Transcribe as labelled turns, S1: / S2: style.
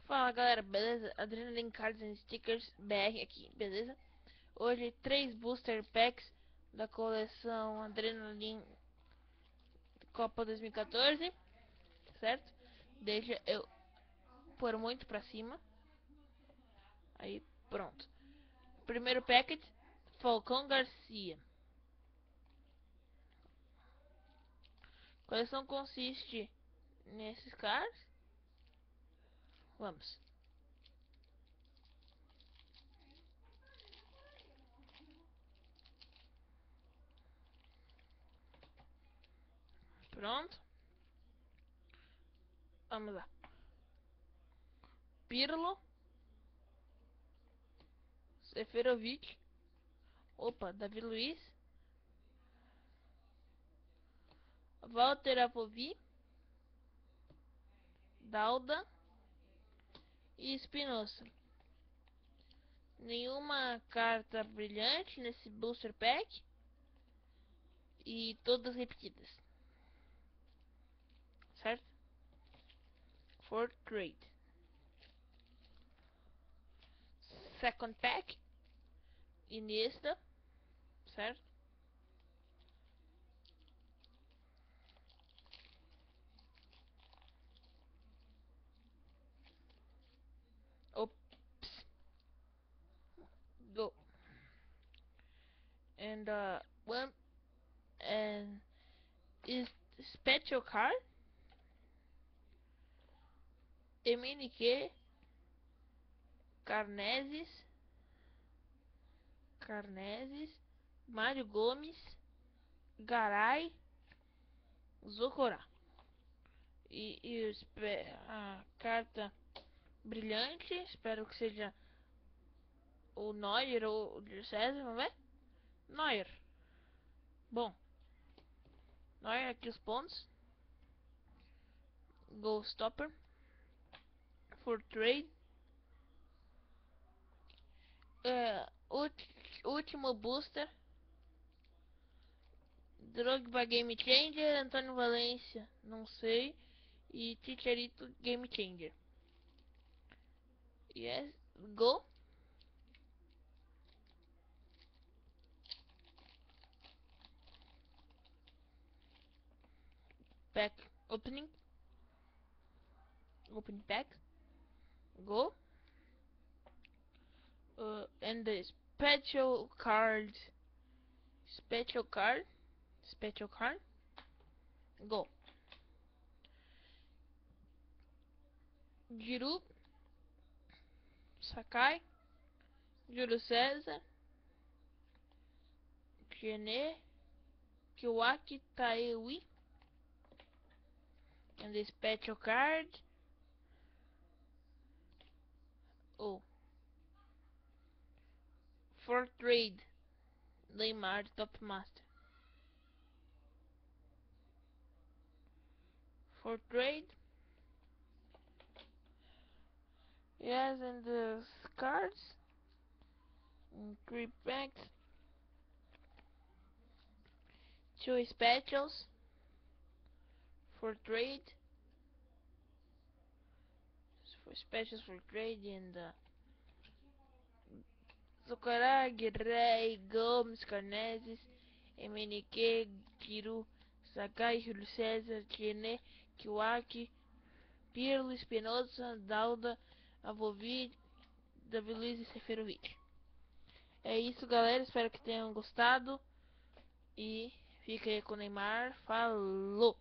S1: Fala galera, beleza? Adrenaline Cards and Stickers BR aqui, beleza? Hoje 3 Booster Packs da coleção Adrenaline Copa 2014, certo? Deixa eu pôr muito pra cima. Aí, pronto. Primeiro packet, Falcão Garcia. A coleção consiste nesses cards. Vamos. Pronto. Vamos lá. Pirlo. Seferovic. Opa, Davi Luiz. Walter Avovi. Dauda e Espinosa. Nenhuma carta brilhante nesse booster pack e todas repetidas, certo? For trade. Second pack, Iniesta, certo? Oops. Go. And one and is special card MNQ Carneses, Mário Gomes, Garay, Zocorá. E a carta brilhante, espero que seja o Neuer ou o de César, vamos ver? Neuer. Bom, Neuer aqui os pontos. Goal Stopper. For Trade. Último Booster. Drogba Game Changer. Antônio Valência, não sei. E Chicharito Game Changer. Yes, go. Pack opening. Open pack. Go. And the special card. Go. Giroud, Sakai, Júlio César, Gené, Kiwaki Taewi, and the special card. Oh, for trade, Neymar Top Master. For trade, yes, and the cards, 3 packs, 2 specials. For trade, for specials for trade, and Zucará, Guerrey, Gomes, Carneses, MNQ, Giroud, Sakai, Júlio César, Gené, Kiwaki, Pirlo, Espinosa, Dauda, Avovi, Davi Luiz e Seferovic. É isso, galera. Espero que tenham gostado. E fica aí com o Neymar. Falou!